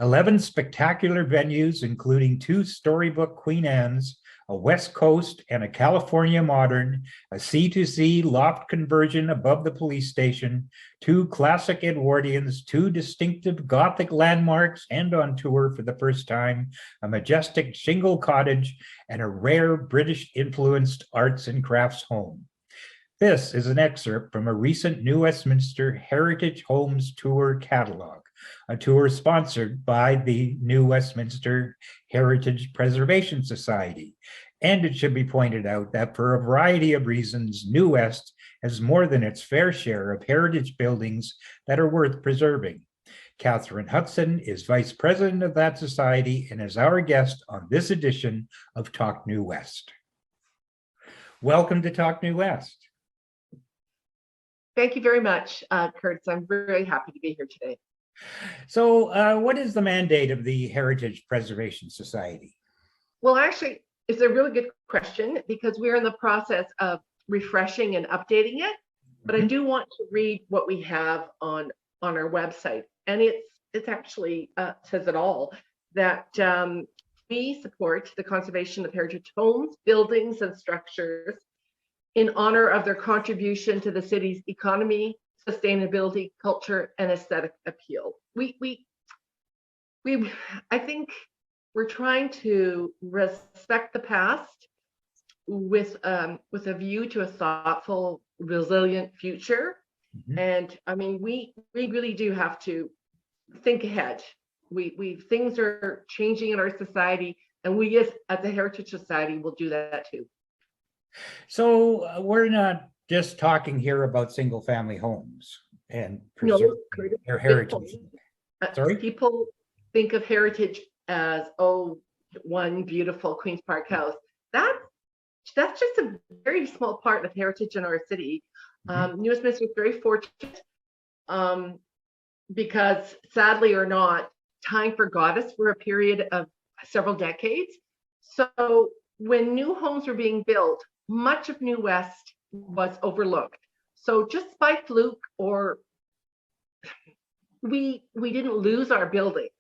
11 spectacular venues, including 2 storybook Queen Anne's, a West Coast and a California modern, a C2C loft conversion above the police station, 2 classic Edwardians, 2 distinctive Gothic landmarks and on tour for the first time, a majestic shingle cottage, and a rare British-influenced arts and crafts home. This is an excerpt from a recent New Westminster Heritage Homes Tour catalog, a tour sponsored by the New Westminster Heritage Preservation Society. And it should be pointed out that for a variety of reasons, New West has more than its fair share of heritage buildings that are worth preserving. Catherine Hutson is Vice President of that society and is our guest on this edition of Talk New West. Welcome to Talk New West. Thank you very much, Kurtz. I'm very happy to be here today. So what is the mandate of the Heritage Preservation Society? Well, actually, it's a really good question because we're in the process of refreshing and updating it. But I do want to read what we have on our website. And it's actually says it all, that we support the conservation of heritage homes, buildings, and structures in honor of their contribution to the city's economy, sustainability, culture, and aesthetic appeal. I think we're trying to respect the past with a view to a thoughtful, resilient future. And I mean, we really do have to think ahead. Things are changing in our society, and we as the Heritage Society will do that too. So we're not just talking here about single family homes and preserving their heritage. Sorry? People think of heritage as, oh, one beautiful Queen's Park house. That's just a very small part of heritage in our city. New Westminster is very fortunate because, sadly or not, time forgot us for a period of several decades. So when new homes were being built, much of New West was overlooked. So just by fluke, or we didn't lose our buildings.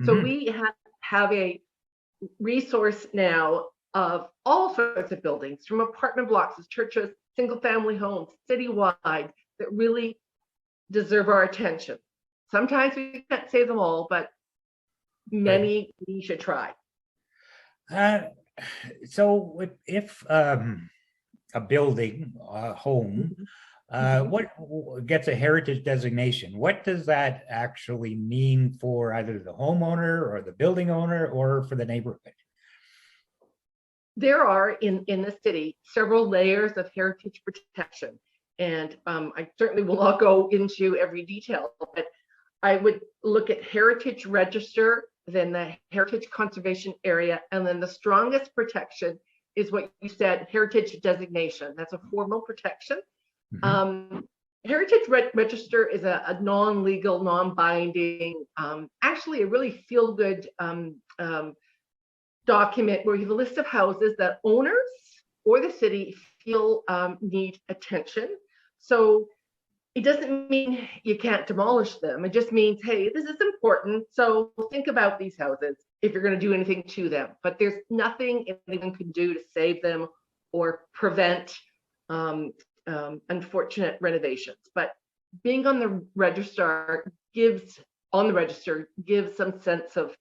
So we have a resource now of all sorts of buildings, from apartment blocks, churches, single family homes, citywide, that really deserve our attention. Sometimes we can't save them all, but many we should try. So if a building, a home, what gets a heritage designation, what does that actually mean for either the homeowner or the building owner or for the neighborhood? There are in the city several layers of heritage protection, and I certainly will not go into every detail, but I would look at heritage register, then the heritage conservation area, and then the strongest protection is what you said, heritage designation. That's a formal protection. Heritage register is a non-legal, non-binding, actually a really feel-good document where you have a list of houses that owners or the city feel need attention. So it doesn't mean you can't demolish them. It just means, hey, this is important, so think about these houses if you're going to do anything to them. But there's nothing anyone can do to save them or prevent unfortunate renovations. But being on the register gives some sense of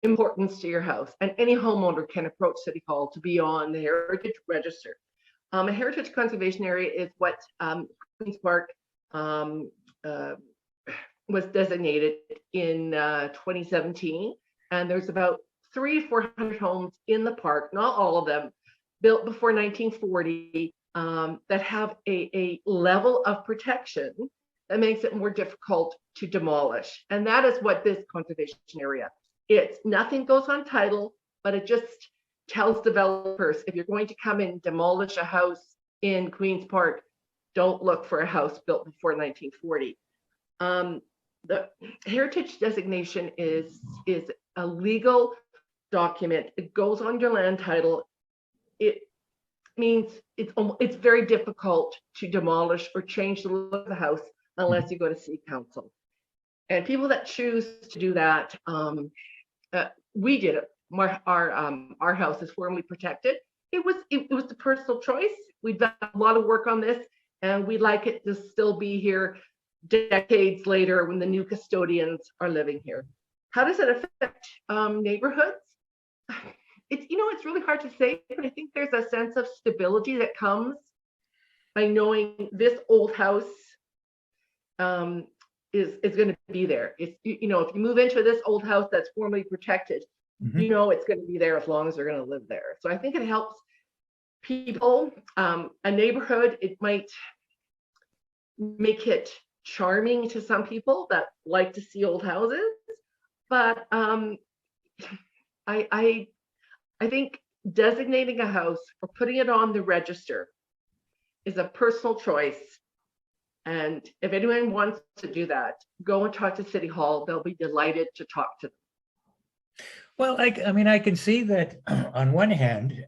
importance to your house, and any homeowner can approach City Hall to be on the heritage register. A heritage conservation area is what Queen's Park was designated in 2017, and there's about 300 to 400 homes in the park, not all of them, built before 1940, that have a level of protection that makes it more difficult to demolish. And that is what this conservation area, it's nothing goes on title, but it just tells developers, if you're going to come and demolish a house in Queen's Park, don't look for a house built before 1940. The heritage designation is a legal document. It goes on your land title. It means it's very difficult to demolish or change the look of the house unless you go to city council. And people that choose to do that, we did it. Our house is formally protected. It was the personal choice. We've done a lot of work on this, and we'd like it to still be here decades later when the new custodians are living here. How does it affect neighborhoods? It's really hard to say, but I think there's a sense of stability that comes by knowing this old house is going to be there. If you move into this old house that's formally protected, it's going to be there as long as they're going to live there. So I think it helps people. A neighborhood, it might make it charming to some people that like to see old houses, but I think designating a house or putting it on the register is a personal choice. And if anyone wants to do that, go and talk to City Hall. They'll be delighted to talk to them. Well, I mean, I can see that on one hand,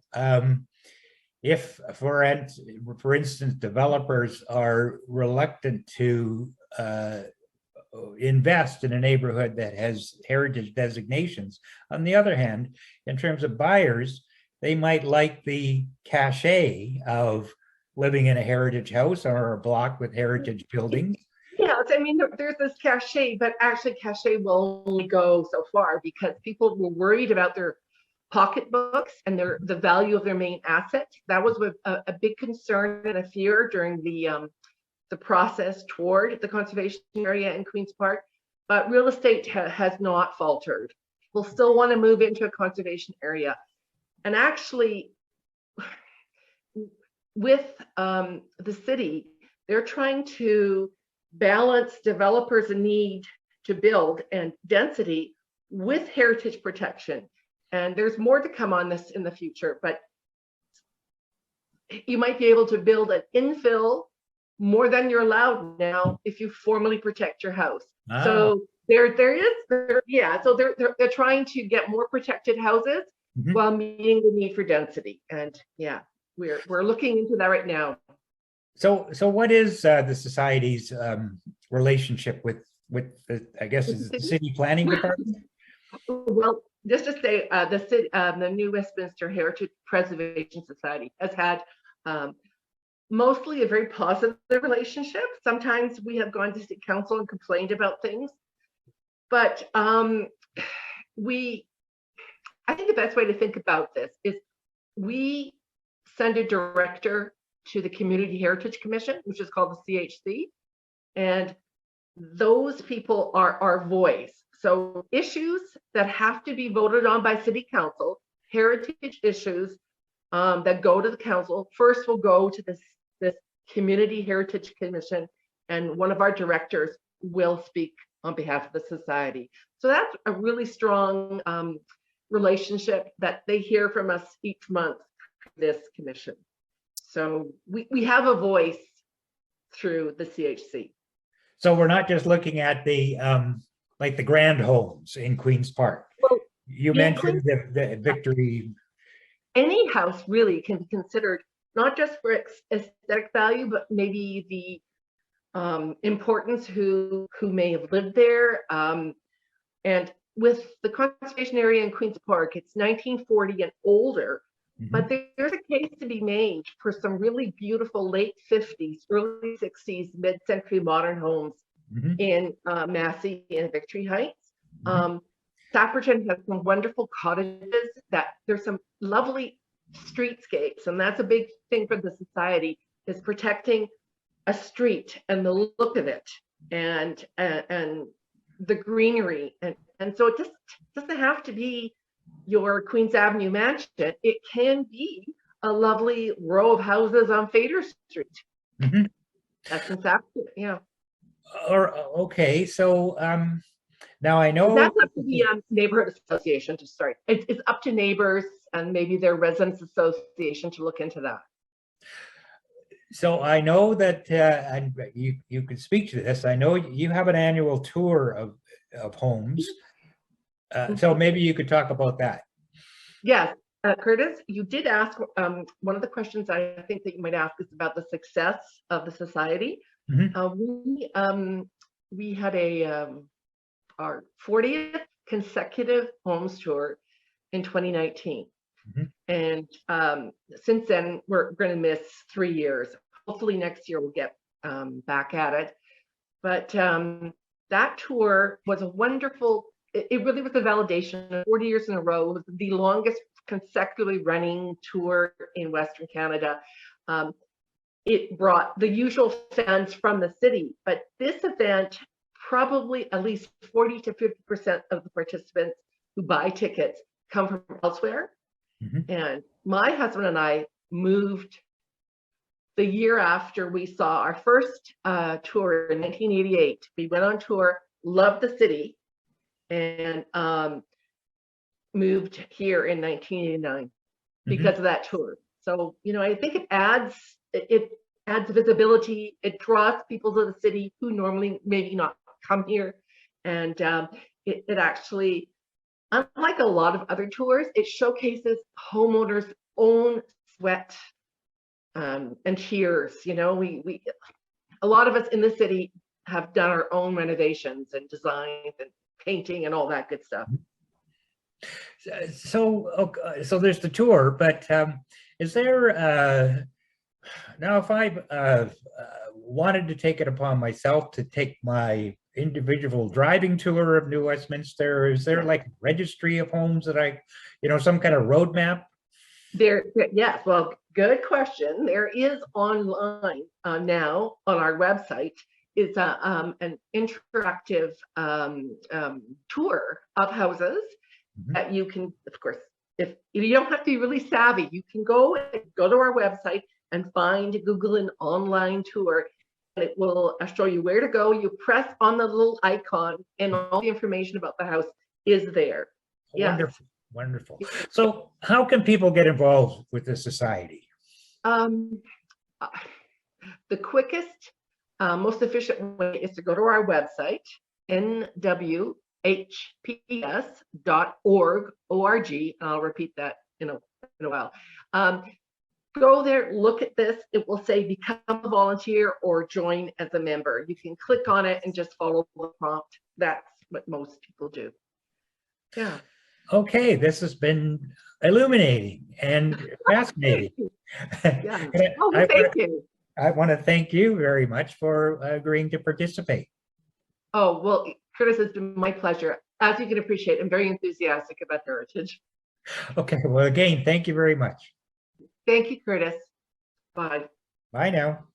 if, for instance, developers are reluctant to invest in a neighborhood that has heritage designations. On the other hand, in terms of buyers, they might like the cachet of living in a heritage house or a block with heritage buildings. Yeah, I mean, there's this cachet, but actually cachet will only go so far because people were worried about their pocketbooks and the value of their main asset. That was a big concern and a fear during the process toward the conservation area in Queen's Park, but real estate has not faltered. People still want to move into a conservation area. And actually, with the city, they're trying to balance developers' need to build and density with heritage protection. And there's more to come on this in the future, but you might be able to build an infill more than you're allowed now if you formally protect your house. Ah. So they're trying to get more protected houses while meeting the need for density. And yeah, we're looking into that right now. So what is the society's relationship with the, I guess, is the city planning department? Well, just to say, the new Westminster Heritage Preservation Society has had mostly a very positive relationship. Sometimes we have gone to city council and complained about things, but I think the best way to think about this is we send a director to the Community Heritage Commission, which is called the CHC, and those people are our voice. So issues that have to be voted on by city council, heritage issues that go to the council, first will go to this Community Heritage Commission, and one of our directors will speak on behalf of the society. So that's a really strong relationship that they hear from us each month, this commission. So we have a voice through the CHC. So we're not just looking at the like the grand homes in Queen's Park. Well, you mentioned the Victory. Any house really can be considered not just for aesthetic value, but maybe the importance who may have lived there. And with the conservation area in Queen's Park, it's 1940 and older, but there's a case to be made for some really beautiful late 50s, early 60s, mid-century modern homes in Massey and Victory Heights. Sapperton has some wonderful cottages that there's some lovely streetscapes, and that's a big thing for the society, is protecting a street and the look of it and the greenery. And so it just doesn't have to be your Queens Avenue mansion. It can be a lovely row of houses on Fader Street. That's in Sapperton, yeah. Okay, so now I know that's up to the neighborhood association to start. It's up to neighbors and maybe their residents association to look into that. So I know that and you can speak to this. I know you have an annual tour of homes. So maybe you could talk about that. Yes, Curtis, you did ask one of the questions I think that you might ask is about the success of the society. We had a our 40th consecutive homes tour in 2019. Mhm. And since then, we're going to miss 3 years. Hopefully next year we'll get back at it. But that tour was a wonderful, it really was a validation. 40 years in a row, it was the longest consecutively running tour in Western Canada. It brought the usual fans from the city, but this event, probably at least 40 to 50% of the participants who buy tickets come from elsewhere. Mhm. And my husband and I moved the year after we saw our first tour in 1988. We went on tour, loved the city, and moved here in 1989 because of that tour. So, you know, I think it adds visibility. It draws people to the city who normally maybe not come here. And it actually, unlike a lot of other tours, it showcases homeowners' own sweat and tears. You know, we a lot of us in the city have done our own renovations and designs and painting and all that good stuff. So there's the tour, but is there now if I wanted to take it upon myself to take my individual driving tour of New Westminster, is there like a registry of homes that I, you know, some kind of roadmap? Yes, well, good question. There is online now on our website. It's an interactive tour of houses that you can, of course, if you don't have to be really savvy, you can go to our website and Google an online tour, and it will show you where to go. You press on the little icon, and all the information about the house is there. Wonderful, wonderful. So, how can people get involved with the society? The quickest, most efficient way is to go to our website, nwhps.org. And I'll repeat that in a while. Go there, look at this. It will say become a volunteer or join as a member. You can click on it and just follow the prompt. That's what most people do. Yeah. Okay, this has been illuminating and fascinating. Yeah. Oh, thank you. I want to thank you very much for agreeing to participate. Oh, well, Curtis, it's been my pleasure. As you can appreciate, I'm very enthusiastic about heritage. Okay, well, again, thank you very much. Thank you, Curtis. Bye. Bye now.